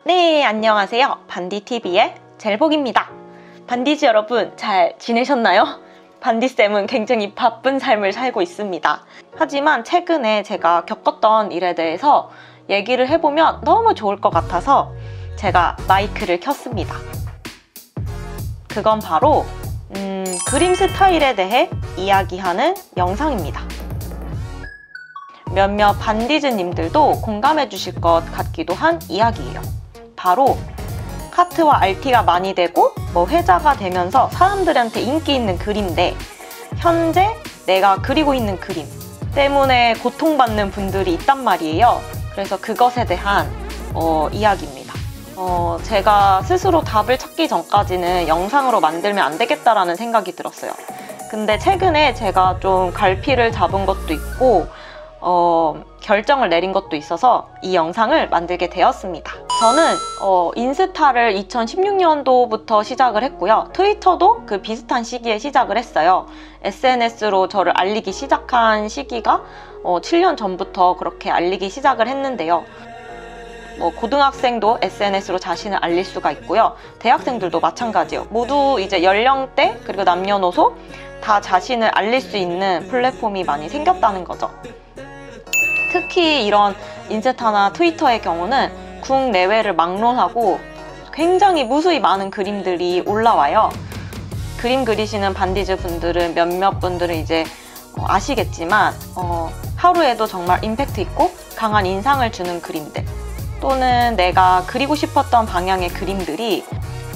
네, 안녕하세요. 반디TV의 젤복입니다. 반디즈 여러분, 잘 지내셨나요? 반디쌤은 굉장히 바쁜 삶을 살고 있습니다. 하지만 최근에 제가 겪었던 일에 대해서 얘기를 해보면 너무 좋을 것 같아서 제가 마이크를 켰습니다. 그건 바로 그림 스타일에 대해 이야기하는 영상입니다. 몇몇 반디즈님들도 공감해 주실 것 같기도 한 이야기예요. 바로 카트와 RT가 많이 되고 회자가 되면서 사람들한테 인기 있는 그림인데 현재 내가 그리고 있는 그림 때문에 고통받는 분들이 있단 말이에요. 그래서 그것에 대한 이야기입니다. 제가 스스로 답을 찾기 전까지는 영상으로 만들면 안 되겠다라는 생각이 들었어요. 근데 최근에 제가 좀 갈피를 잡은 것도 있고 결정을 내린 것도 있어서 이 영상을 만들게 되었습니다. 저는 인스타를 2016년도부터 시작을 했고요. 트위터도 그 비슷한 시기에 시작을 했어요. SNS로 저를 알리기 시작한 시기가 7년 전부터 그렇게 알리기 시작을 했는데요. 고등학생도 SNS로 자신을 알릴 수가 있고요. 대학생들도 마찬가지예요. 모두 이제 연령대 그리고 남녀노소 다 자신을 알릴 수 있는 플랫폼이 많이 생겼다는 거죠. 특히 이런 인스타나 트위터의 경우는 국내외를 막론하고 굉장히 무수히 많은 그림들이 올라와요. 그림 그리시는 반디즈 분들은 몇몇 분들은 이제 아시겠지만 하루에도 정말 임팩트 있고 강한 인상을 주는 그림들 또는 내가 그리고 싶었던 방향의 그림들이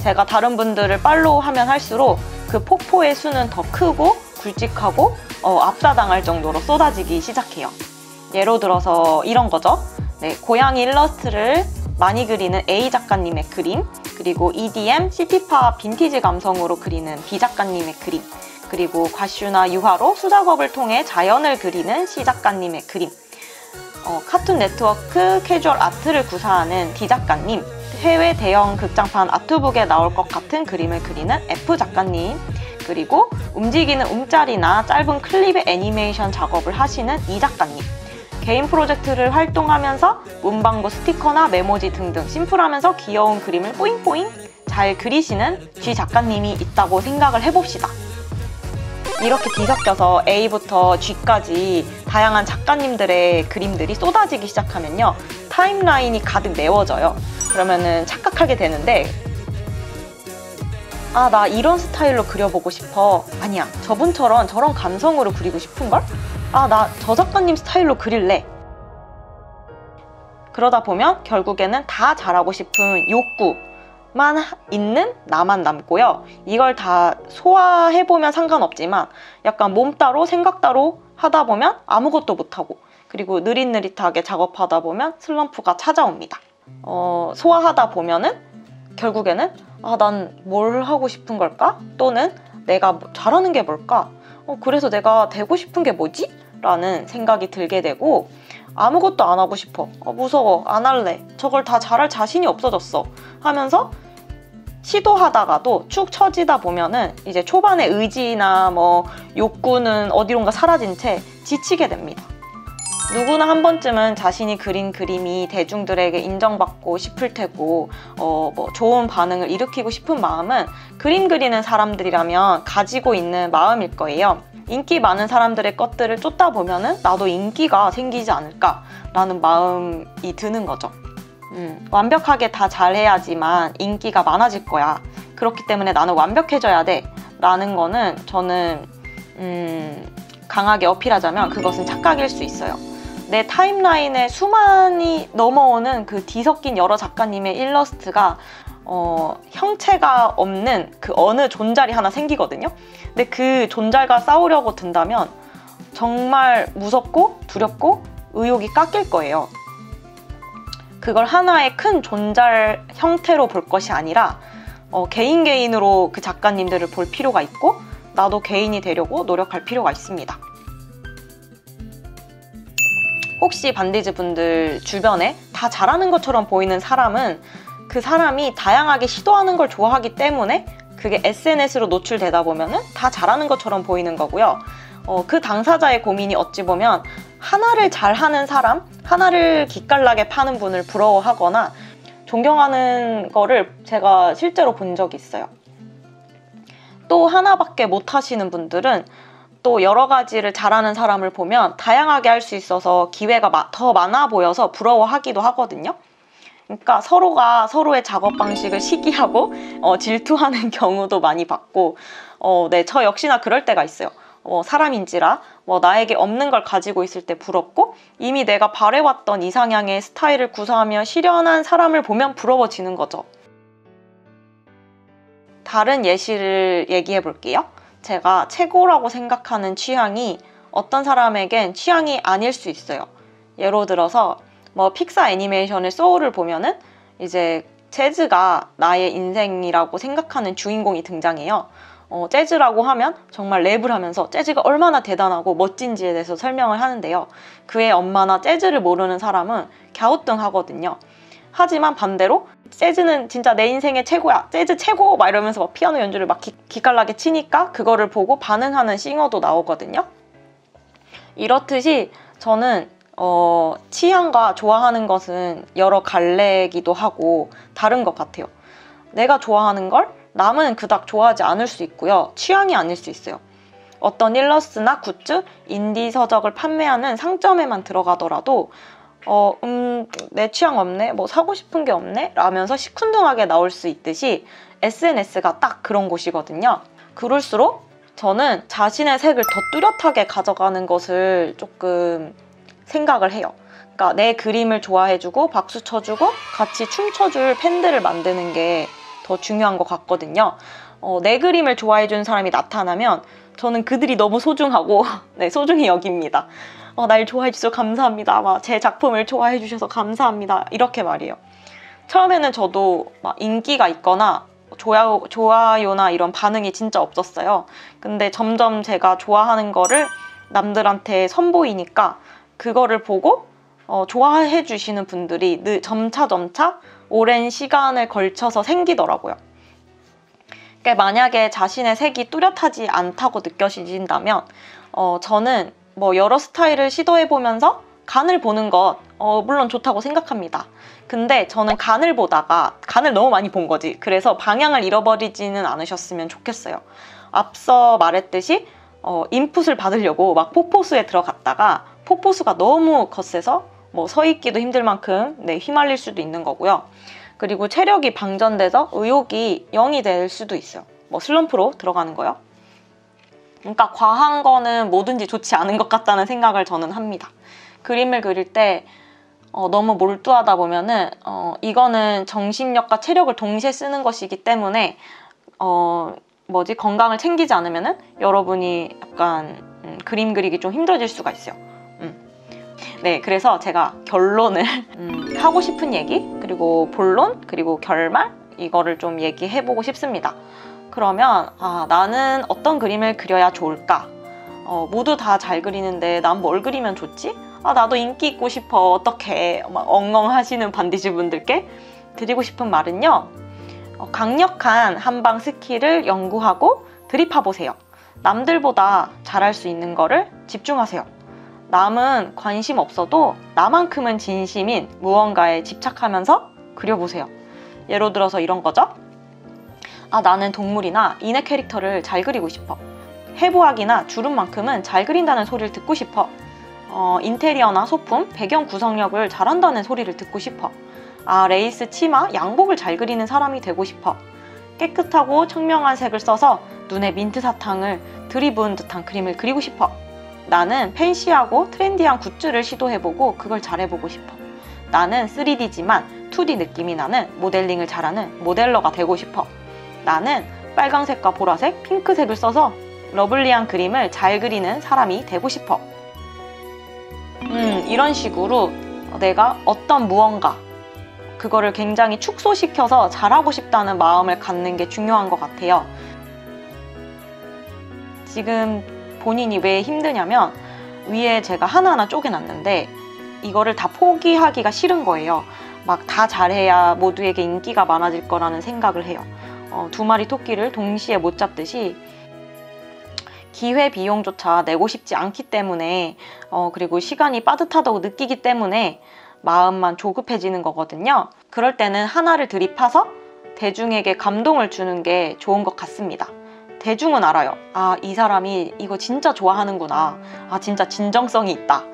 제가 다른 분들을 팔로우하면 할수록 그 폭포의 수는 더 크고 굵직하고 압사당할 정도로 쏟아지기 시작해요. 예로 들어서 이런 거죠. 네, 고양이 일러스트를 많이 그리는 A 작가님의 그림, 그리고 EDM, 시티팝 빈티지 감성으로 그리는 B 작가님의 그림, 그리고 과슈나 유화로 수작업을 통해 자연을 그리는 C 작가님의 그림, 카툰 네트워크 캐주얼 아트를 구사하는 D 작가님, 해외 대형 극장판 아트북에 나올 것 같은 그림을 그리는 F 작가님, 그리고 움직이는 움짤이나 짧은 클립의 애니메이션 작업을 하시는 E 작가님, 개인 프로젝트를 활동하면서 문방구 스티커나 메모지 등등 심플하면서 귀여운 그림을 뿌잉뿌잉 잘 그리시는 G 작가님이 있다고 생각을 해봅시다. 이렇게 뒤섞여서 A부터 G까지 다양한 작가님들의 그림들이 쏟아지기 시작하면요, 타임라인이 가득 메워져요. 그러면은 착각하게 되는데, 아, 나 이런 스타일로 그려보고 싶어. 아니야, 저분처럼 저런 감성으로 그리고 싶은걸? 아, 나 저 작가님 스타일로 그릴래. 그러다 보면 결국에는 다 잘하고 싶은 욕구만 있는 나만 남고요. 이걸 다 소화해보면 상관없지만 약간 몸 따로 생각 따로 하다 보면 아무것도 못하고, 그리고 느릿느릿하게 작업하다 보면 슬럼프가 찾아옵니다. 소화하다 보면은 결국에는 난 뭘 하고 싶은 걸까? 또는 내가 잘하는 게 뭘까? 그래서 내가 되고 싶은 게 뭐지? 라는 생각이 들게 되고 아무것도 안 하고 싶어. 무서워. 안 할래. 저걸 다 잘할 자신이 없어졌어. 하면서 시도하다가도 축 처지다 보면은 이제 초반의 의지나 욕구는 어디론가 사라진 채 지치게 됩니다. 누구나 한 번쯤은 자신이 그린 그림이 대중들에게 인정받고 싶을 테고 좋은 반응을 일으키고 싶은 마음은 그림 그리는 사람들이라면 가지고 있는 마음일 거예요. 인기 많은 사람들의 것들을 쫓다 보면은 나도 인기가 생기지 않을까라는 마음이 드는 거죠. 완벽하게 다 잘해야지만 인기가 많아질 거야. 그렇기 때문에 나는 완벽해져야 돼 라는 거는 저는 강하게 어필하자면 그것은 착각일 수 있어요. 내 타임라인에 수많이 넘어오는 그 뒤섞인 여러 작가님의 일러스트가 형체가 없는 그 어느 존잘이 하나 생기거든요. 근데 그 존잘과 싸우려고 든다면 정말 무섭고 두렵고 의욕이 깎일 거예요. 그걸 하나의 큰 존잘 형태로 볼 것이 아니라 개인으로 그 작가님들을 볼 필요가 있고 나도 개인이 되려고 노력할 필요가 있습니다. 혹시 반디즈 분들 주변에 다 잘하는 것처럼 보이는 사람은 그 사람이 다양하게 시도하는 걸 좋아하기 때문에 그게 SNS로 노출되다 보면은 다 잘하는 것처럼 보이는 거고요. 그 당사자의 고민이 어찌 보면 하나를 잘하는 사람, 하나를 기깔나게 파는 분을 부러워하거나 존경하는 거를 제가 실제로 본 적이 있어요. 또 하나밖에 못 하시는 분들은 또 여러 가지를 잘하는 사람을 보면 다양하게 할 수 있어서 기회가 더 많아 보여서 부러워하기도 하거든요. 그러니까 서로가 서로의 작업 방식을 시기하고 질투하는 경우도 많이 봤고, 네, 저 역시나 그럴 때가 있어요. 사람인지라 나에게 없는 걸 가지고 있을 때 부럽고, 이미 내가 바래왔던 이상향의 스타일을 구사하며 실현한 사람을 보면 부러워지는 거죠. 다른 예시를 얘기해 볼게요. 제가 최고라고 생각하는 취향이 어떤 사람에겐 취향이 아닐 수 있어요. 예로 들어서 픽사 애니메이션의 소울을 보면은 이제 재즈가 나의 인생이라고 생각하는 주인공이 등장해요. 재즈라고 하면 정말 랩을 하면서 재즈가 얼마나 대단하고 멋진지에 대해서 설명을 하는데요. 그의 엄마나 재즈를 모르는 사람은 갸우뚱하거든요. 하지만 반대로 재즈는 진짜 내 인생의 최고야, 재즈 최고! 막 이러면서 막 피아노 연주를 막 기깔나게 치니까 그거를 보고 반응하는 싱어도 나오거든요. 이렇듯이 저는 취향과 좋아하는 것은 여러 갈래기도 하고 다른 것 같아요. 내가 좋아하는 걸 남은 그닥 좋아하지 않을 수 있고요. 취향이 아닐 수 있어요. 어떤 일러스트나 굿즈, 인디 서적을 판매하는 상점에만 들어가더라도 내 취향 없네? 사고 싶은 게 없네? 라면서 시큰둥하게 나올 수 있듯이 SNS가 딱 그런 곳이거든요. 그럴수록 저는 자신의 색을 더 뚜렷하게 가져가는 것을 조금 생각을 해요. 그러니까 내 그림을 좋아해주고 박수 쳐주고 같이 춤춰줄 팬들을 만드는 게 더 중요한 것 같거든요. 내 그림을 좋아해주는 사람이 나타나면 저는 그들이 너무 소중하고 네, 소중히 여깁니다. 날 좋아해 주셔서 감사합니다. 제 작품을 좋아해 주셔서 감사합니다. 이렇게 말이에요. 처음에는 저도 인기가 있거나 좋아요나 이런 반응이 진짜 없었어요. 근데 점점 제가 좋아하는 거를 남들한테 선보이니까 그거를 보고 좋아해 주시는 분들이 점차 오랜 시간을 걸쳐서 생기더라고요. 그러니까 만약에 자신의 색이 뚜렷하지 않다고 느껴지신다면 저는 여러 스타일을 시도해보면서 간을 보는 것 물론 좋다고 생각합니다. 근데 저는 간을 보다가 간을 너무 많이 본 거지. 그래서 방향을 잃어버리지는 않으셨으면 좋겠어요. 앞서 말했듯이 인풋을 받으려고 막 폭포수에 들어갔다가 폭포수가 너무 거세서 서 있기도 힘들 만큼 휘말릴 수도 있는 거고요. 그리고 체력이 방전돼서 의욕이 0이 될 수도 있어요. 슬럼프로 들어가는 거요. 그러니까 과한 거는 뭐든지 좋지 않은 것 같다는 생각을 저는 합니다. 그림을 그릴 때 너무 몰두하다 보면은 이거는 정신력과 체력을 동시에 쓰는 것이기 때문에 건강을 챙기지 않으면은 여러분이 약간 그림 그리기 좀 힘들어질 수가 있어요. 네, 그래서 제가 결론을 하고 싶은 얘기, 그리고 본론, 그리고 결말 이거를 좀 얘기해보고 싶습니다. 그러면 나는 어떤 그림을 그려야 좋을까? 모두 다 잘 그리는데 난 뭘 그리면 좋지? 나도 인기 있고 싶어. 어떡해? 엉엉 하시는 반디즈 분들께 드리고 싶은 말은요. 강력한 한방 스킬을 연구하고 드립해보세요. 남들보다 잘할 수 있는 거를 집중하세요. 남은 관심 없어도 나만큼은 진심인 무언가에 집착하면서 그려보세요. 예로 들어서 이런 거죠. 나는 동물이나 인의 캐릭터를 잘 그리고 싶어. 해부학이나 주름만큼은 잘 그린다는 소리를 듣고 싶어. 인테리어나 소품, 배경 구성력을 잘한다는 소리를 듣고 싶어. 레이스, 치마, 양복을 잘 그리는 사람이 되고 싶어. 깨끗하고 청명한 색을 써서 눈에 민트 사탕을 들이부은 듯한 그림을 그리고 싶어. 나는 팬시하고 트렌디한 굿즈를 시도해보고 그걸 잘해보고 싶어. 나는 3D지만 2D 느낌이 나는 모델링을 잘하는 모델러가 되고 싶어. 나는 빨강색과 보라색, 핑크색을 써서 러블리한 그림을 잘 그리는 사람이 되고 싶어. 이런 식으로 내가 어떤 무언가 그거를 굉장히 축소시켜서 잘하고 싶다는 마음을 갖는 게 중요한 것 같아요. 지금 본인이 왜 힘드냐면 위에 제가 하나하나 쪼개놨는데 이거를 다 포기하기가 싫은 거예요. 막 다 잘해야 모두에게 인기가 많아질 거라는 생각을 해요. 두 마리 토끼를 동시에 못 잡듯이 기회 비용조차 내고 싶지 않기 때문에 그리고 시간이 빠듯하다고 느끼기 때문에 마음만 조급해지는 거거든요. 그럴 때는 하나를 들이파서 대중에게 감동을 주는 게 좋은 것 같습니다. 대중은 알아요. 아, 이 사람이 이거 진짜 좋아하는구나. 아, 진짜 진정성이 있다.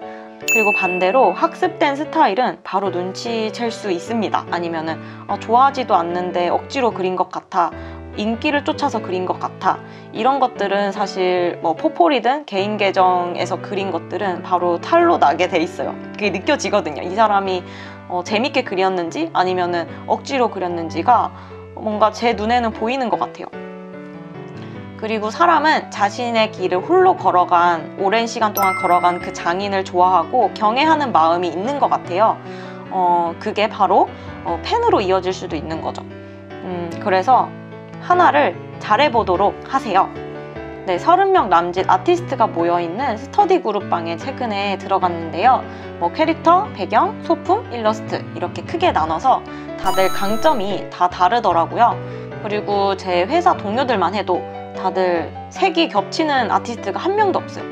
그리고 반대로 학습된 스타일은 바로 눈치챌 수 있습니다. 아니면은 좋아하지도 않는데 억지로 그린 것 같아. 인기를 쫓아서 그린 것 같아. 이런 것들은 사실 뭐 포폴이든 개인 계정에서 그린 것들은 바로 탈로 나게 돼 있어요. 그게 느껴지거든요. 이 사람이 재밌게 그렸는지 아니면은 억지로 그렸는지가 뭔가 제 눈에는 보이는 것 같아요. 그리고 사람은 자신의 길을 홀로 걸어간, 오랜 시간 동안 걸어간 그 장인을 좋아하고 경애하는 마음이 있는 것 같아요. 그게 바로 팬으로 이어질 수도 있는 거죠. 그래서 하나를 잘해보도록 하세요. 네, 30명 남짓 아티스트가 모여있는 스터디 그룹방에 최근에 들어갔는데요. 뭐 캐릭터, 배경, 소품, 일러스트 이렇게 크게 나눠서 다들 강점이 다 다르더라고요. 그리고 제 회사 동료들만 해도 다들 색이 겹치는 아티스트가 한 명도 없어요.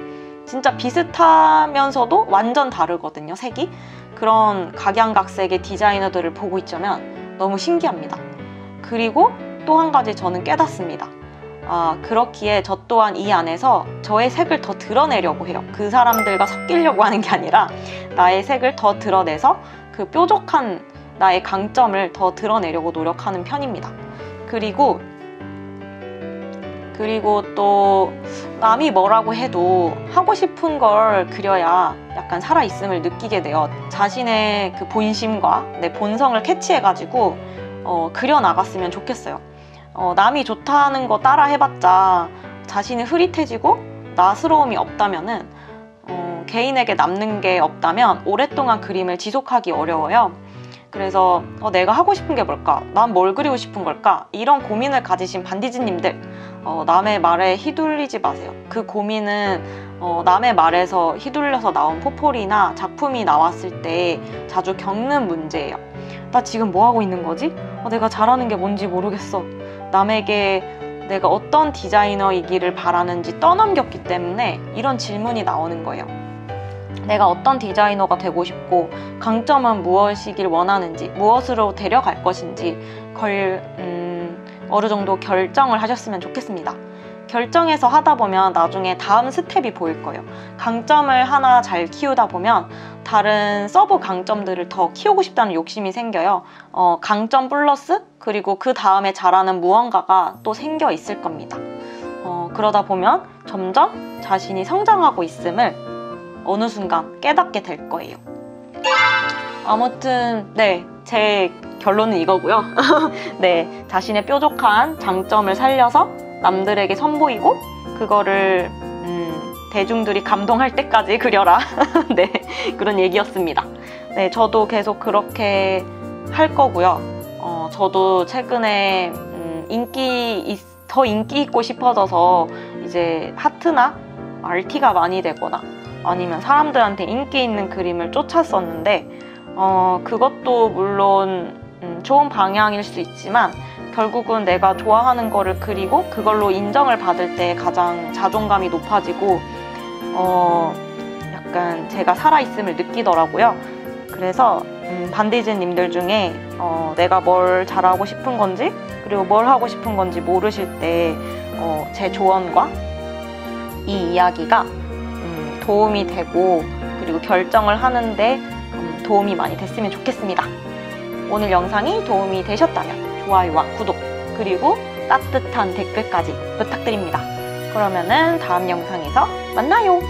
진짜 비슷하면서도 완전 다르거든요, 색이. 그런 각양각색의 디자이너들을 보고 있자면 너무 신기합니다. 그리고 또 한 가지 저는 깨닫습니다. 그렇기에 저 또한 이 안에서 저의 색을 더 드러내려고 해요. 그 사람들과 섞이려고 하는 게 아니라 나의 색을 더 드러내서 그 뾰족한 나의 강점을 더 드러내려고 노력하는 편입니다. 그리고 또 남이 뭐라고 해도 하고 싶은 걸 그려야 약간 살아있음을 느끼게 돼요. 자신의 그 본심과 내 본성을 캐치해가지고 그려나갔으면 좋겠어요. 남이 좋다는 거 따라 해봤자 자신이 흐릿해지고 나스러움이 없다면은 개인에게 남는 게 없다면 오랫동안 그림을 지속하기 어려워요. 그래서 내가 하고 싶은 게 뭘까? 난 뭘 그리고 싶은 걸까? 이런 고민을 가지신 반디즈님들, 남의 말에 휘둘리지 마세요. 그 고민은 남의 말에서 휘둘려서 나온 포폴이나 작품이 나왔을 때 자주 겪는 문제예요. 나 지금 뭐 하고 있는 거지? 내가 잘하는 게 뭔지 모르겠어. 남에게 내가 어떤 디자이너이기를 바라는지 떠넘겼기 때문에 이런 질문이 나오는 거예요. 내가 어떤 디자이너가 되고 싶고 강점은 무엇이길 원하는지, 무엇으로 데려갈 것인지 어느 정도 결정을 하셨으면 좋겠습니다. 결정해서 하다 보면 나중에 다음 스텝이 보일 거예요. 강점을 하나 잘 키우다 보면 다른 서브 강점들을 더 키우고 싶다는 욕심이 생겨요. 강점 플러스 그리고 그 다음에 잘하는 무언가가 또 생겨 있을 겁니다. 그러다 보면 점점 자신이 성장하고 있음을 어느 순간 깨닫게 될 거예요. 아무튼 네, 제 결론은 이거고요. 네, 자신의 뾰족한 장점을 살려서 남들에게 선보이고 그거를 대중들이 감동할 때까지 그려라. 네, 그런 얘기였습니다. 네, 저도 계속 그렇게 할 거고요. 저도 최근에 더 인기 있고 싶어져서 이제 하트나 RT가 많이 되거나 아니면 사람들한테 인기 있는 그림을 쫓았었는데 그것도 물론 좋은 방향일 수 있지만 결국은 내가 좋아하는 거를 그리고 그걸로 인정을 받을 때 가장 자존감이 높아지고 약간 제가 살아있음을 느끼더라고요. 그래서 반디즈님들 중에 내가 뭘 잘하고 싶은 건지 그리고 뭘 하고 싶은 건지 모르실 때 제 조언과 이 이야기가 도움이 되고 그리고 결정을 하는데 도움이 많이 됐으면 좋겠습니다. 오늘 영상이 도움이 되셨다면 좋아요와 구독 그리고 따뜻한 댓글까지 부탁드립니다. 그러면은 다음 영상에서 만나요.